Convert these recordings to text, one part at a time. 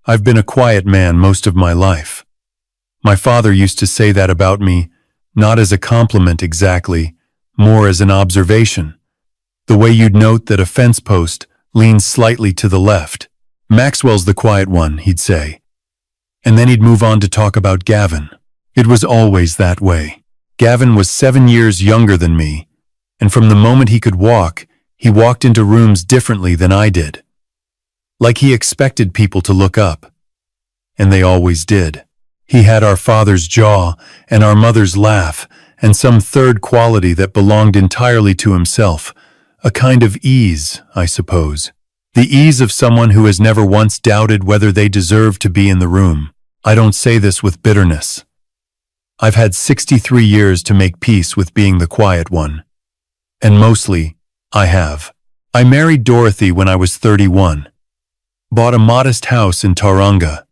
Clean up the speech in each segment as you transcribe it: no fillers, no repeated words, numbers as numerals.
I've been a quiet man most of my life. My father used to say that about me, not as a compliment exactly, more as an observation. The way you'd note that a fence post leans slightly to the left. Maxwell's the quiet one, he'd say. And then he'd move on to talk about Gavin. It was always that way. Gavin was 7 years younger than me, and from the moment he could walk, he walked into rooms differently than I did. Like he expected people to look up. And they always did. He had our father's jaw and our mother's laugh and some third quality that belonged entirely to himself, a kind of ease, I suppose. The ease of someone who has never once doubted whether they deserve to be in the room. I don't say this with bitterness. I've had 63 years to make peace with being the quiet one. And mostly, I have. I married Dorothy when I was 31. Bought a modest house in Tauranga.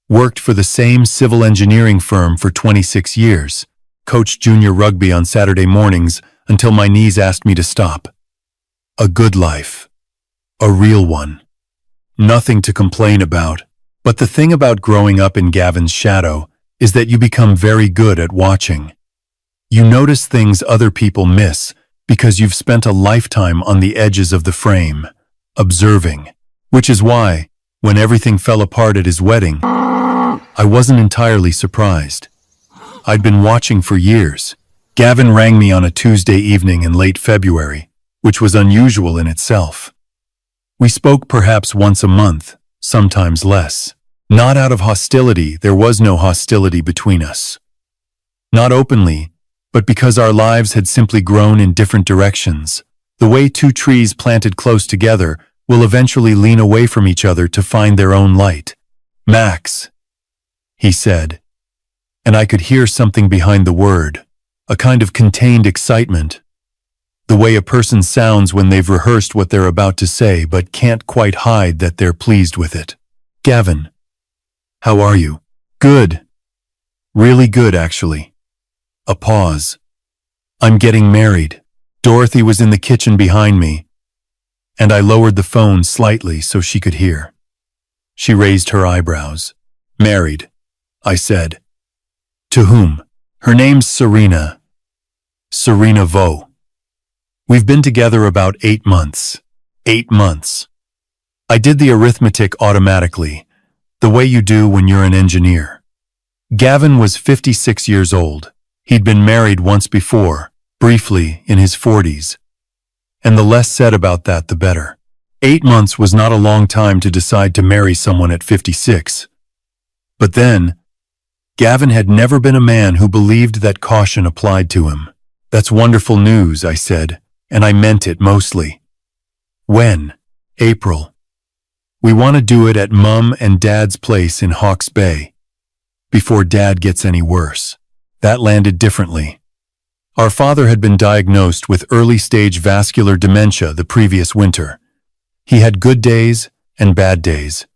Worked for the same civil engineering firm for 26 years. Coached junior rugby on Saturday mornings until my knees asked me to stop. A good life. A real one. Nothing to complain about. But the thing about growing up in Gavin's shadow is that you become very good at watching. You notice things other people miss because you've spent a lifetime on the edges of the frame, observing. Which is why, when everything fell apart at his wedding, I wasn't entirely surprised. I'd been watching for years. Gavin rang me on a Tuesday evening in late February, which was unusual in itself. We spoke perhaps once a month, sometimes less. Not out of hostility, there was no hostility between us. Not openly, but because our lives had simply grown in different directions. The way two trees planted close together will eventually lean away from each other to find their own light. Max, he said, and I could hear something behind the word, a kind of contained excitement. The way a person sounds when they've rehearsed what they're about to say but can't quite hide that they're pleased with it. Gavin, how are you? Good. Really good, actually. A pause. I'm getting married. Dorothy was in the kitchen behind me, and I lowered the phone slightly so she could hear. She raised her eyebrows. Married, I said. To whom? Her name's Serena. Serena Vo. We've been together about 8 months. 8 months. I did the arithmetic automatically, the way you do when you're an engineer. Gavin was 56 years old. He'd been married once before, briefly, in his 40s. And the less said about that, the better. 8 months was not a long time to decide to marry someone at 56. But then, Gavin had never been a man who believed that caution applied to him. That's wonderful news, I said, and I meant it mostly. When? April. We want to do it at Mum and Dad's place in Hawke's Bay. Before Dad gets any worse. That landed differently. Our father had been diagnosed with early-stage vascular dementia the previous winter. He had good days and bad days.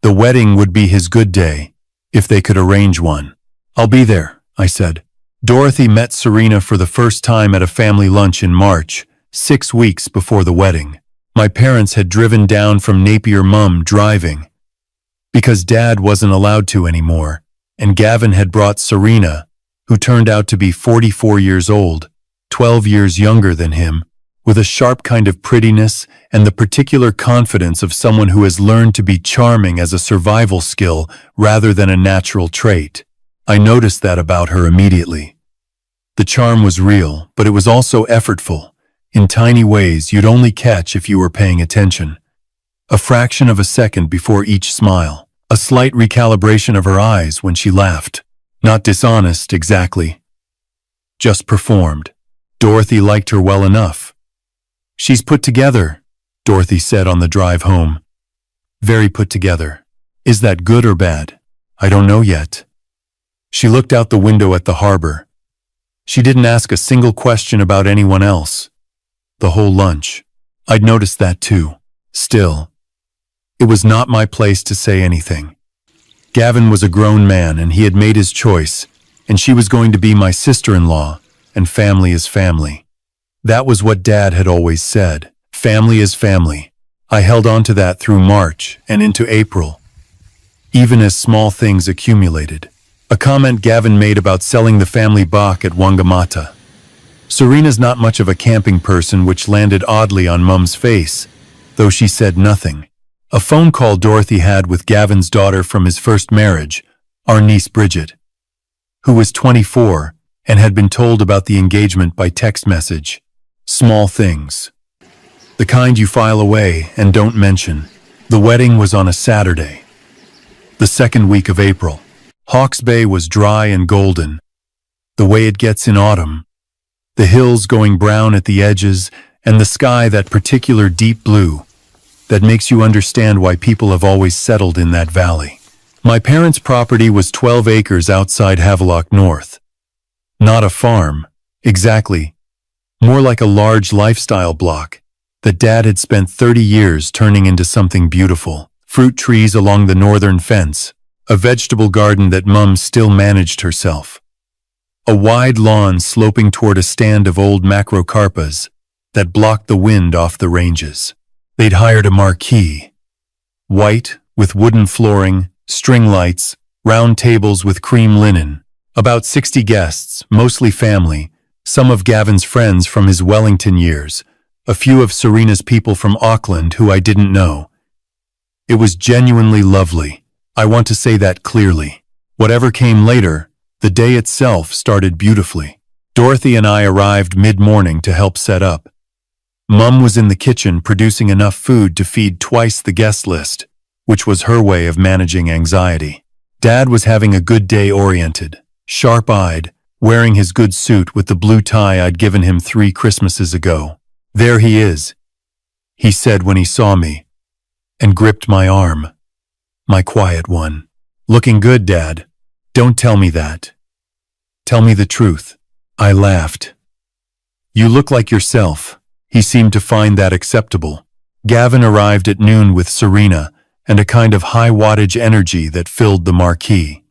The wedding would be his good day, if they could arrange one. I'll be there, I said. Dorothy met Serena for the first time at a family lunch in March, 6 weeks before the wedding. My parents had driven down from Napier, Mum driving, because Dad wasn't allowed to anymore, and Gavin had brought Serena, who turned out to be 44 years old, 12 years younger than him, with a sharp kind of prettiness and the particular confidence of someone who has learned to be charming as a survival skill rather than a natural trait. I noticed that about her immediately. The charm was real, but it was also effortful, in tiny ways you'd only catch if you were paying attention. A fraction of a second before each smile, a slight recalibration of her eyes when she laughed. Not dishonest, exactly. Just performed. Dorothy liked her well enough. She's put together, Dorothy said on the drive home. Very put together. Is that good or bad? I don't know yet. She looked out the window at the harbor. She didn't ask a single question about anyone else. The whole lunch. I'd noticed that too. Still, it was not my place to say anything. Gavin was a grown man and he had made his choice, and she was going to be my sister-in-law, and family is family. That was what Dad had always said. Family is family. I held on to that through March and into April. even as small things accumulated. A comment Gavin made about selling the family bach at Wangamata. Serena's not much of a camping person, which landed oddly on Mum's face, though she said nothing. A phone call Dorothy had with Gavin's daughter from his first marriage, our niece Bridget, who was 24 and had been told about the engagement by text message. Small things. The kind you file away and don't mention. The wedding was on a Saturday. The second week of April. Hawke's Bay was dry and golden, the way it gets in autumn. The hills going brown at the edges, and the sky that particular deep blue that makes you understand why people have always settled in that valley. My parents' property was 12 acres outside Havelock North. Not a farm, exactly. More like a large lifestyle block that Dad had spent 30 years turning into something beautiful. Fruit trees along the northern fence, a vegetable garden that Mum still managed herself. A wide lawn sloping toward a stand of old macrocarpas that blocked the wind off the ranges. They'd hired a marquee. White, with wooden flooring, string lights, round tables with cream linen. About 60 guests, mostly family, some of Gavin's friends from his Wellington years, a few of Serena's people from Auckland who I didn't know. It was genuinely lovely. I want to say that clearly. Whatever came later, the day itself started beautifully. Dorothy and I arrived mid-morning to help set up. Mum was in the kitchen producing enough food to feed twice the guest list, which was her way of managing anxiety. Dad was having a good day, oriented, sharp-eyed, wearing his good suit with the blue tie I'd given him 3 Christmases ago. "There he is," he said when he saw me, and gripped my arm. My quiet one. "Looking good, Dad. Don't tell me that. Tell me the truth." I laughed. "You look like yourself." He seemed to find that acceptable. Gavin arrived at noon with Serena and a kind of high-wattage energy that filled the marquee.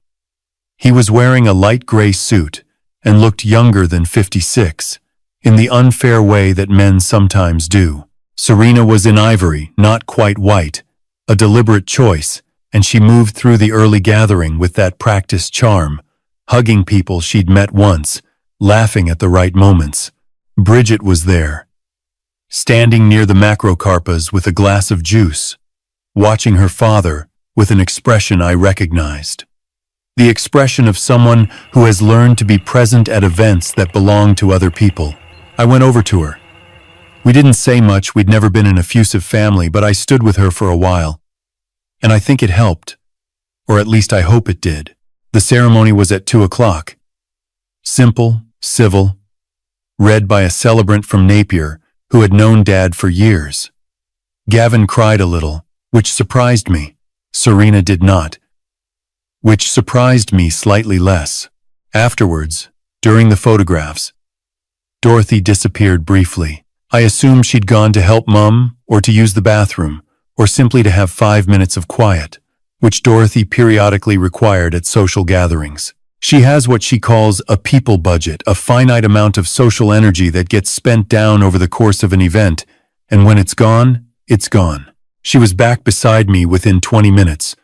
He was wearing a light gray suit and looked younger than 56, in the unfair way that men sometimes do. Serena was in ivory, not quite white, a deliberate choice, and she moved through the early gathering with that practiced charm, hugging people she'd met once, laughing at the right moments. Bridget was there, standing near the macrocarpas with a glass of juice, watching her father with an expression I recognized. The expression of someone who has learned to be present at events that belong to other people. I went over to her. We didn't say much, we'd never been an effusive family, but I stood with her for a while. And I think it helped. Or at least I hope it did. The ceremony was at 2 o'clock. Simple, civil, read by a celebrant from Napier who had known Dad for years. Gavin cried a little, which surprised me. Serena did not, which surprised me slightly less. Afterwards, during the photographs, Dorothy disappeared briefly. I assumed she'd gone to help Mum, or to use the bathroom, or simply to have 5 minutes of quiet, which Dorothy periodically required at social gatherings. She has what she calls a people budget, a finite amount of social energy that gets spent down over the course of an event, and when it's gone, it's gone. She was back beside me within 20 minutes,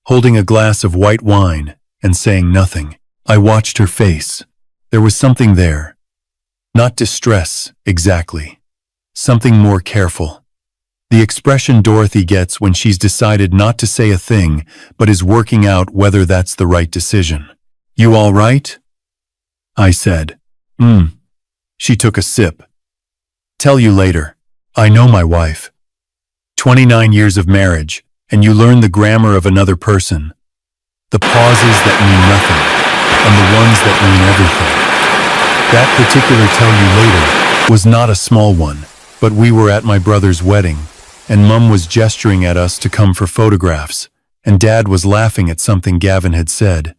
holding a glass of white wine and saying nothing. I watched her face. There was something there. Not distress, exactly. Something more careful. The expression Dorothy gets when she's decided not to say a thing, but is working out whether that's the right decision. "You all right?" I said. She took a sip. "Tell you later. I know my wife. 29 years of marriage, and you learn the grammar of another person. The pauses that mean nothing, and the ones that mean everything. That particular tell you later was not a small one, but we were at my brother's wedding, and Mum was gesturing at us to come for photographs, and Dad was laughing at something Gavin had said,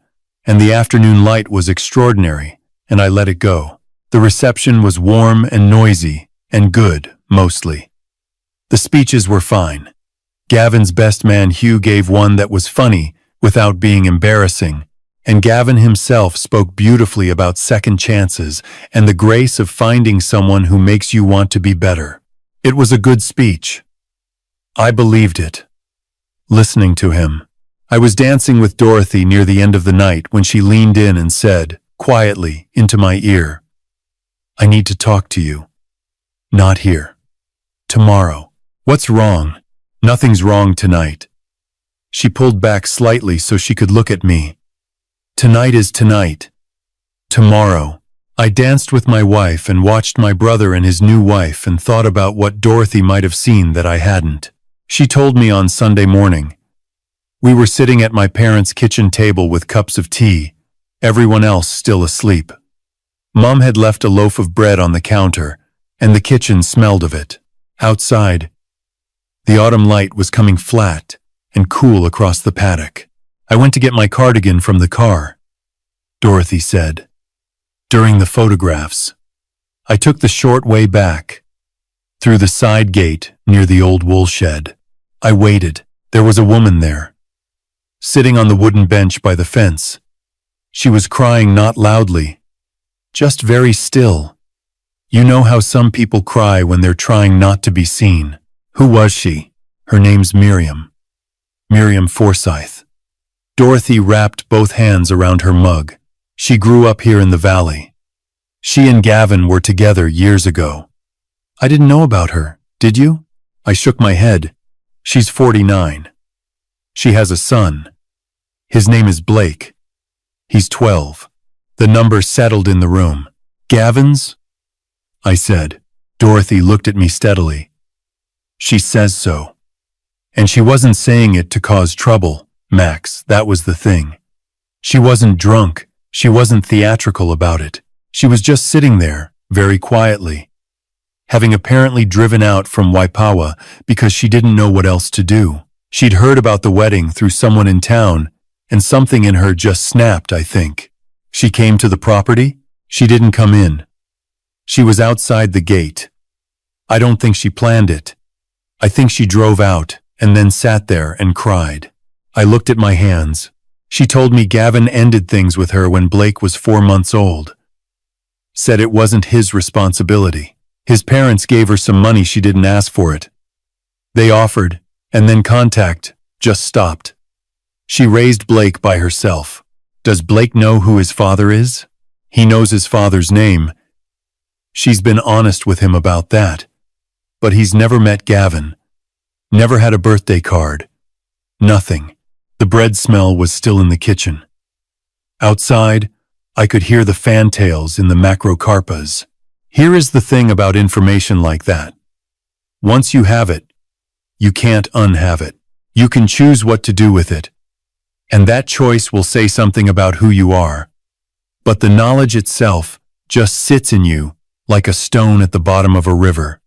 and the afternoon light was extraordinary, and I let it go. The reception was warm and noisy, and good, mostly. The speeches were fine. Gavin's best man Hugh gave one that was funny, without being embarrassing, and Gavin himself spoke beautifully about second chances and the grace of finding someone who makes you want to be better. It was a good speech. I believed it. Listening to him, I was dancing with Dorothy near the end of the night when she leaned in and said, quietly, into my ear, "I need to talk to you. Not here. Tomorrow." "What's wrong?" "Nothing's wrong tonight." She pulled back slightly so she could look at me. "Tonight is tonight. Tomorrow." I danced with my wife and watched my brother and his new wife and thought about what Dorothy might have seen that I hadn't. She told me on Sunday morning. We were sitting at my parents' kitchen table with cups of tea, everyone else still asleep. Mom had left a loaf of bread on the counter, and the kitchen smelled of it. Outside, the autumn light was coming flat and cool across the paddock. "I went to get my cardigan from the car," Dorothy said. "During the photographs, I took the short way back, through the side gate near the old wool shed. I waited. There was a woman there, sitting on the wooden bench by the fence. She was crying not loudly, just very still. You know how some people cry when they're trying not to be seen. Who was she? Her name's Miriam. Miriam Forsyth." Dorothy wrapped both hands around her mug. "She grew up here in the valley. She and Gavin were together years ago." "I didn't know about her, did you?" I shook my head. "She's 49. She has a son. His name is Blake. He's 12. The number settled in the room. "Gavin's?" I said. Dorothy looked at me steadily. "She says so. And she wasn't saying it to cause trouble, Max, that was the thing. She wasn't drunk. She wasn't theatrical about it. She was just sitting there, very quietly, having apparently driven out from Waipawa because she didn't know what else to do. She'd heard about the wedding through someone in town, and something in her just snapped, I think. She came to the property. She didn't come in. She was outside the gate. I don't think she planned it. I think she drove out and then sat there and cried. I looked at my hands. She told me Gavin ended things with her when Blake was 4 months old. Said it wasn't his responsibility. His parents gave her some money, she didn't ask for it. They offered, and then contact just stopped. She raised Blake by herself. Does Blake know who his father is? He knows his father's name. She's been honest with him about that. But he's never met Gavin. Never had a birthday card. Nothing. The bread smell was still in the kitchen. Outside, I could hear the fantails in the macrocarpas. Here is the thing about information like that. Once you have it, you can't unhave it. You can choose what to do with it. And that choice will say something about who you are. But the knowledge itself just sits in you like a stone at the bottom of a river,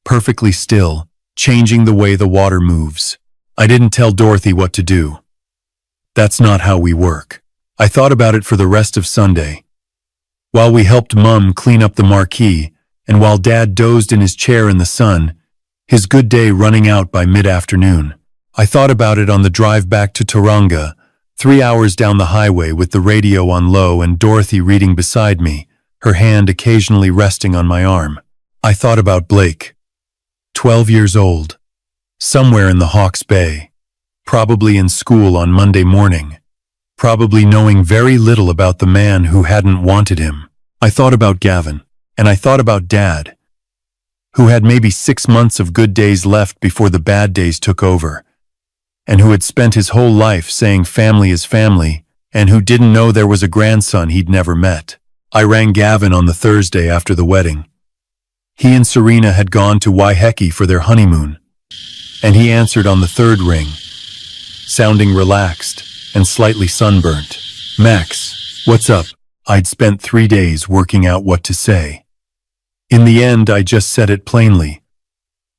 perfectly still, changing the way the water moves. I didn't tell Dorothy what to do. That's not how we work. I thought about it for the rest of Sunday. While we helped Mum clean up the marquee, and while Dad dozed in his chair in the sun, his good day running out by mid-afternoon, I thought about it on the drive back to Tauranga, 3 hours down the highway with the radio on low and Dorothy reading beside me, her hand occasionally resting on my arm. I thought about Blake, 12 years old, somewhere in the Hawke's Bay, probably in school on Monday morning, probably knowing very little about the man who hadn't wanted him. I thought about Gavin, and I thought about Dad, who had maybe 6 months of good days left before the bad days took over, and who had spent his whole life saying family is family, and who didn't know there was a grandson he'd never met. I rang Gavin on the Thursday after the wedding. He and Serena had gone to Waiheke for their honeymoon, and he answered on the third ring, sounding relaxed and slightly sunburnt. "Max, what's up?" I'd spent 3 days working out what to say. In the end, I just said it plainly,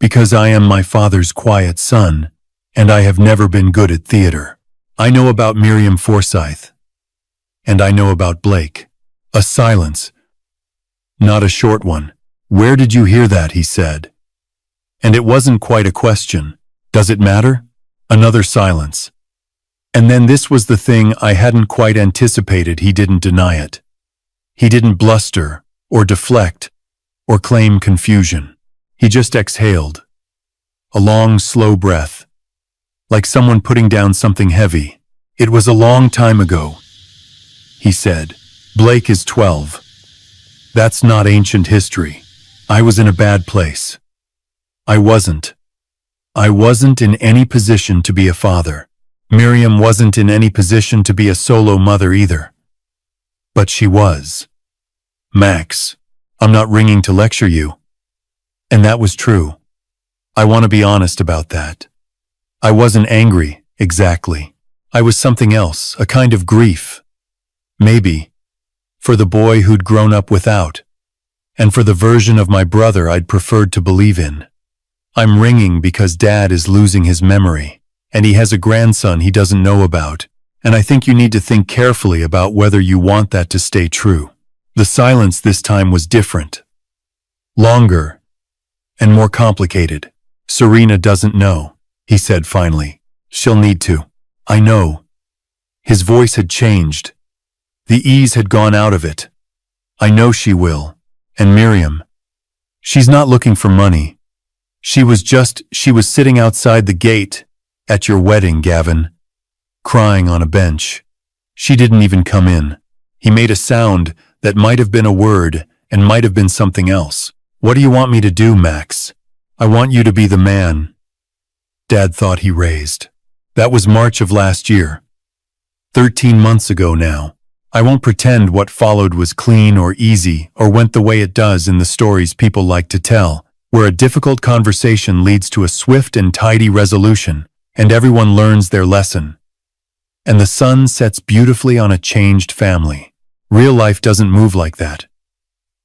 because I am my father's quiet son, and I have never been good at theater. I know about Miriam Forsyth, and I know about Blake. A silence. Not a short one. "Where did you hear that?" he said. And it wasn't quite a question. "Does it matter?" Another silence. And then this was the thing I hadn't quite anticipated. He didn't deny it. He didn't bluster, or deflect, or claim confusion. He just exhaled. A long, slow breath. like someone putting down something heavy. "It was a long time ago," he said. "Blake is 12. That's not ancient history. I was in a bad place. I wasn't. I wasn't in any position to be a father. Miriam wasn't in any position to be a solo mother either. But she was. Max, I'm not ringing to lecture you." And that was true. I want to be honest about that. I wasn't angry, exactly. I was something else, a kind of grief. Maybe. For the boy who'd grown up without. And for the version of my brother I'd preferred to believe in. I'm ringing because Dad is losing his memory, and he has a grandson he doesn't know about, and I think you need to think carefully about whether you want that to stay true. The silence this time was different. Longer. And more complicated. "Serena doesn't know," he said finally. "She'll need to." "I know." His voice had changed. The ease had gone out of it. "I know she will. And Miriam. She's not looking for money. She was sitting outside the gate at your wedding, Gavin, crying on a bench. She didn't even come in." He made a sound that might have been a word and might have been something else. "What do you want me to do, Max? I want you to be the man." Dad thought he raised. That was March of last year. 13 months ago now. I won't pretend what followed was clean or easy or went the way it does in the stories people like to tell, where a difficult conversation leads to a swift and tidy resolution, and everyone learns their lesson. And the sun sets beautifully on a changed family. Real life doesn't move like that.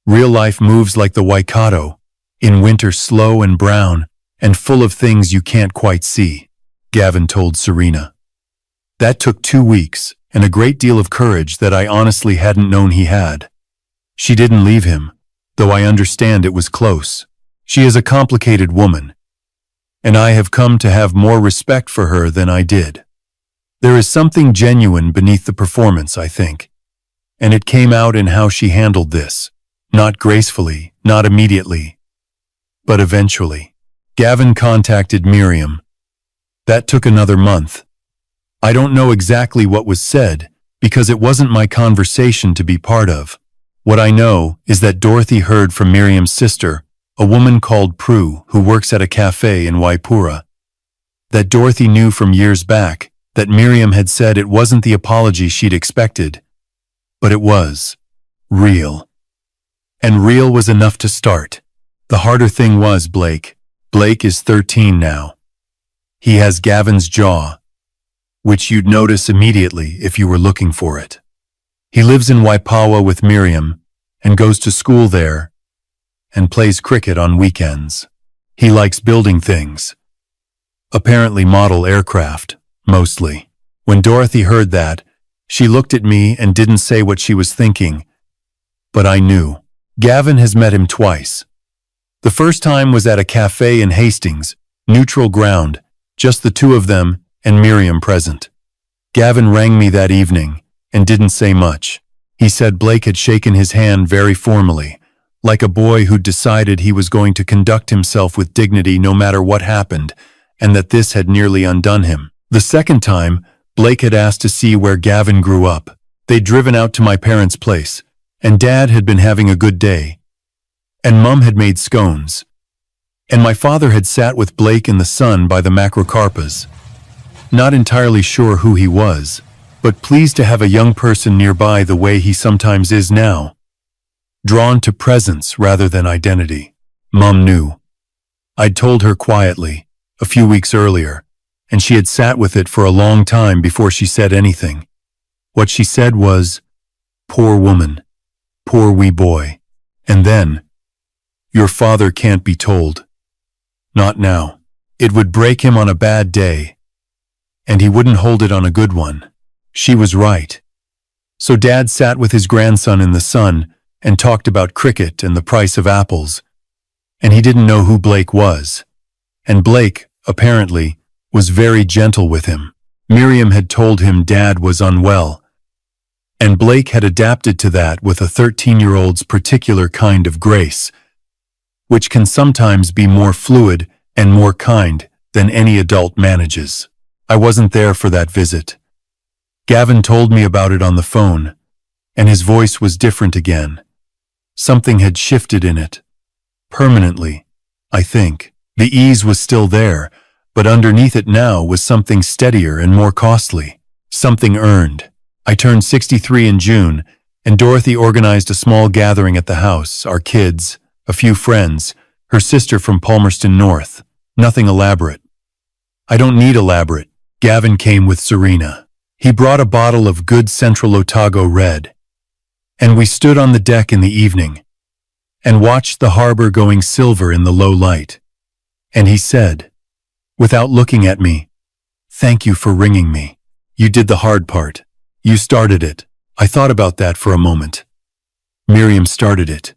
Real life moves like the Waikato, in winter slow and brown, and full of things you can't quite see, Gavin told Serena. That took 2 weeks, and a great deal of courage that I honestly hadn't known he had. She didn't leave him, though I understand it was close. She is a complicated woman, and I have come to have more respect for her than I did. There is something genuine beneath the performance, I think, and it came out in how she handled this. Not gracefully, not immediately, but eventually. Gavin contacted Miriam. That took another month. I don't know exactly what was said, because it wasn't my conversation to be part of. What I know is that Dorothy heard from Miriam's sister, a woman called Prue, who works at a cafe in Waipura. That Dorothy knew from years back that Miriam had said it wasn't the apology she'd expected, but it was real. And real was enough to start. The harder thing was Blake. Blake is 13 now. He has Gavin's jaw, which you'd notice immediately if you were looking for it. He lives in Waipawa with Miriam and goes to school there and plays cricket on weekends. He likes building things. Apparently model aircraft, mostly. When Dorothy heard that, she looked at me and didn't say what she was thinking, but I knew. Gavin has met him twice. The first time was at a cafe in Hastings, neutral ground, just the two of them and Miriam present. Gavin rang me that evening and didn't say much. He said Blake had shaken his hand very formally, like a boy who'd decided he was going to conduct himself with dignity no matter what happened, and that this had nearly undone him. The second time, Blake had asked to see where Gavin grew up. They'd driven out to my parents' place, and Dad had been having a good day, and Mum had made scones, and my father had sat with Blake in the sun by the macrocarpas. Not entirely sure who he was, but pleased to have a young person nearby the way he sometimes is now. Drawn to presence rather than identity. Mum knew. I'd told her quietly, a few weeks earlier, and she had sat with it for a long time before she said anything. What she said was, "Poor woman. Poor wee boy." And then, "Your father can't be told. Not now. It would break him on a bad day, and he wouldn't hold it on a good one." She was right. So Dad sat with his grandson in the sun and talked about cricket and the price of apples, and he didn't know who Blake was. And Blake, apparently, was very gentle with him. Miriam had told him Dad was unwell, and Blake had adapted to that with a 13-year-old's particular kind of grace, which can sometimes be more fluid and more kind than any adult manages. I wasn't there for that visit. Gavin told me about it on the phone, and his voice was different again. Something had shifted in it. Permanently, I think. The ease was still there, but underneath it now was something steadier and more costly. Something earned. I turned 63 in June, and Dorothy organized a small gathering at the house, our kids, a few friends, her sister from Palmerston North. Nothing elaborate. I don't need elaborate. Gavin came with Serena. He brought a bottle of good Central Otago Red. And we stood on the deck in the evening and watched the harbor going silver in the low light. And he said, without looking at me, "Thank you for ringing me. You did the hard part. You started it." I thought about that for a moment. Miriam started it.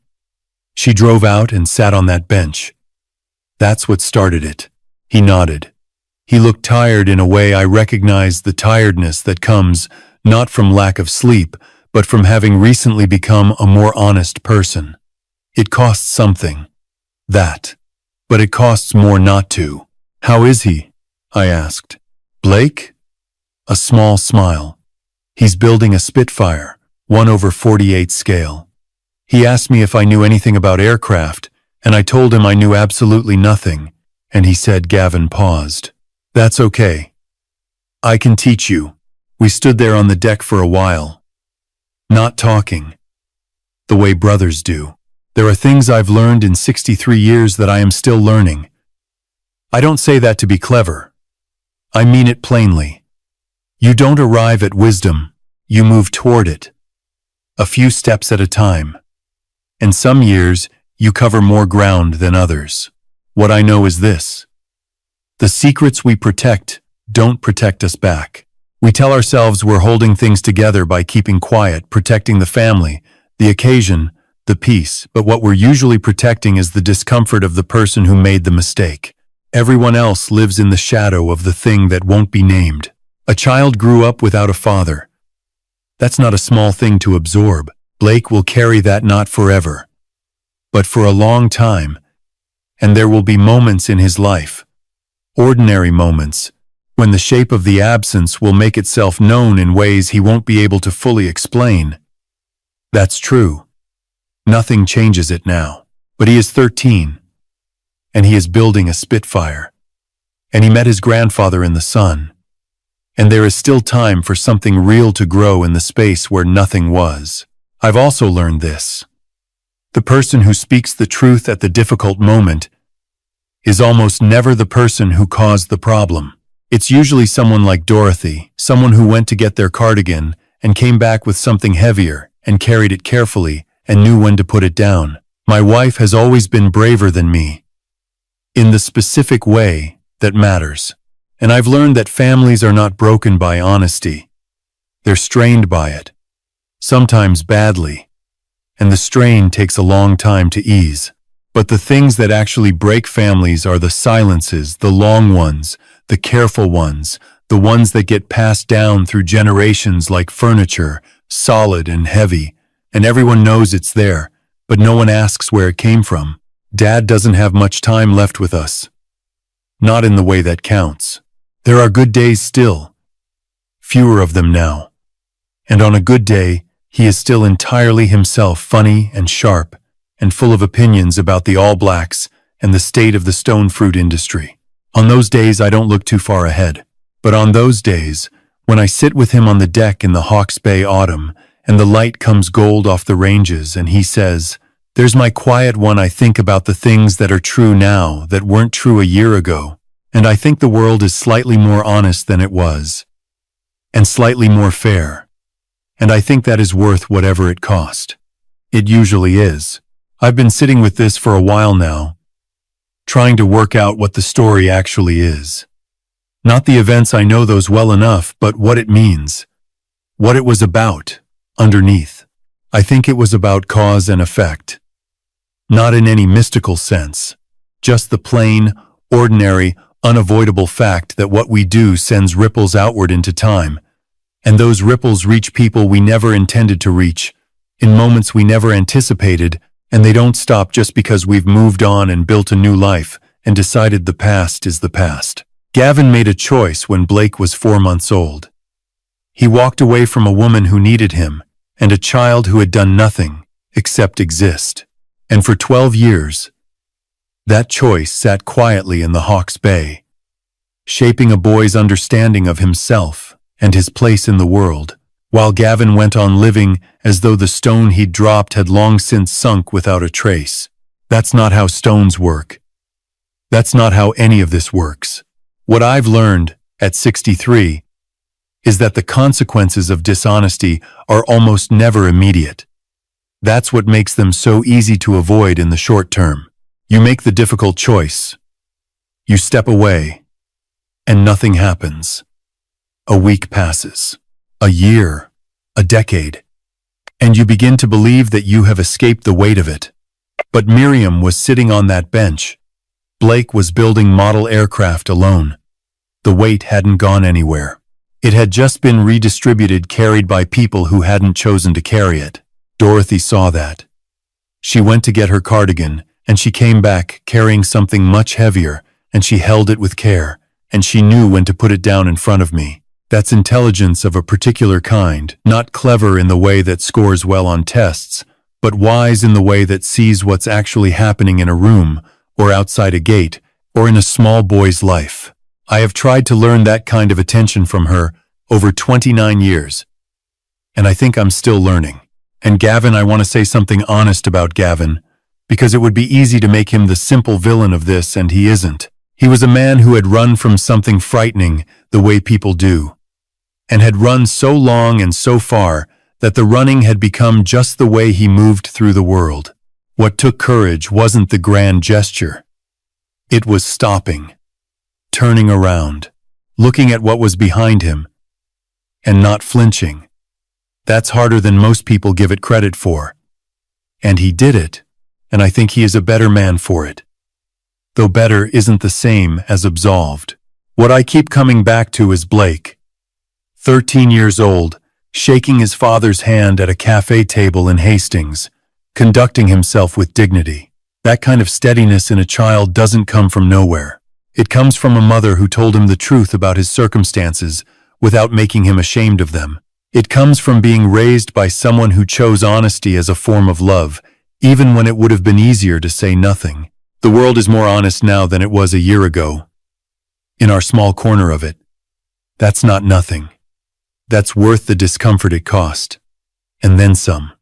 She drove out and sat on that bench. That's what started it. He nodded. He looked tired in a way I recognized the tiredness that comes not from lack of sleep, but from having recently become a more honest person. It costs something. That. But it costs more not to. "How is he?" I asked. "Blake?" A small smile. "He's building a Spitfire, 1/48 scale. He asked me if I knew anything about aircraft, and I told him I knew absolutely nothing, and he said." Gavin paused. "That's okay. I can teach you." We stood there on the deck for a while, not talking, the way brothers do. There are things I've learned in 63 years that I am still learning. I don't say that to be clever. I mean it plainly. You don't arrive at wisdom, you move toward it. A few steps at a time. And some years, you cover more ground than others. What I know is this. The secrets we protect don't protect us back. We tell ourselves we're holding things together by keeping quiet, protecting the family, the occasion, the peace, but what we're usually protecting is the discomfort of the person who made the mistake. Everyone else lives in the shadow of the thing that won't be named. A child grew up without a father. That's not a small thing to absorb. Blake will carry that not forever, but for a long time, and there will be moments in his life, ordinary moments, when the shape of the absence will make itself known in ways he won't be able to fully explain. That's true. Nothing changes it now. But he is 13, and he is building a Spitfire, and he met his grandfather in the sun, and there is still time for something real to grow in the space where nothing was. I've also learned this. The person who speaks the truth at the difficult moment is almost never the person who caused the problem. It's usually someone like Dorothy, someone who went to get their cardigan and came back with something heavier and carried it carefully and knew when to put it down. My wife has always been braver than me, in the specific way that matters. And I've learned that families are not broken by honesty. They're strained by it, sometimes badly, and the strain takes a long time to ease. But the things that actually break families are the silences, the long ones, the careful ones, the ones that get passed down through generations like furniture, solid and heavy, and everyone knows it's there, but no one asks where it came from. Dad doesn't have much time left with us. Not in the way that counts. There are good days still, fewer of them now. And on a good day, he is still entirely himself, funny and sharp, and full of opinions about the All Blacks and the state of the stone fruit industry. On those days, I don't look too far ahead. But on those days, when I sit with him on the deck in the Hawke's Bay autumn, and the light comes gold off the ranges, and he says, "There's my quiet one, I think about the things that are true now that weren't true a year ago, and I think the world is slightly more honest than it was, and slightly more fair, and I think that is worth whatever it cost." It usually is. I've been sitting with this for a while now, trying to work out what the story actually is. Not the events, I know those well enough, but what it means, what it was about, underneath. I think it was about cause and effect. Not in any mystical sense, just the plain, ordinary, unavoidable fact that what we do sends ripples outward into time, and those ripples reach people we never intended to reach, in moments we never anticipated, and they don't stop just because we've moved on and built a new life and decided the past is the past. Gavin made a choice when Blake was 4 months old. He walked away from a woman who needed him and a child who had done nothing except exist. And for 12 years, that choice sat quietly in the Hawke's Bay, shaping a boy's understanding of himself and his place in the world, while Gavin went on living as though the stone he'd dropped had long since sunk without a trace. That's not how stones work. That's not how any of this works. What I've learned at 63 is that the consequences of dishonesty are almost never immediate. That's what makes them so easy to avoid in the short term. You make the difficult choice. You step away, and nothing happens. A week passes, a year, a decade, and you begin to believe that you have escaped the weight of it. But Miriam was sitting on that bench. Blake was building model aircraft alone. The weight hadn't gone anywhere. It had just been redistributed, carried by people who hadn't chosen to carry it. Dorothy saw that. She went to get her cardigan, and she came back carrying something much heavier, and she held it with care, and she knew when to put it down in front of me. That's intelligence of a particular kind, not clever in the way that scores well on tests, but wise in the way that sees what's actually happening in a room, or outside a gate, or in a small boy's life. I have tried to learn that kind of attention from her over 29 years, and I think I'm still learning. And Gavin, I want to say something honest about Gavin, because it would be easy to make him the simple villain of this, and he isn't. He was a man who had run from something frightening the way people do, and had run so long and so far that the running had become just the way he moved through the world. What took courage wasn't the grand gesture. It was stopping, turning around, looking at what was behind him, and not flinching. That's harder than most people give it credit for. And he did it, and I think he is a better man for it. Though better isn't the same as absolved. What I keep coming back to is Blake, 13 years old, shaking his father's hand at a cafe table in Hastings, conducting himself with dignity. That kind of steadiness in a child doesn't come from nowhere. It comes from a mother who told him the truth about his circumstances without making him ashamed of them. It comes from being raised by someone who chose honesty as a form of love, even when it would have been easier to say nothing. The world is more honest now than it was a year ago. In our small corner of it. That's not nothing. That's worth the discomfort it cost. And then some.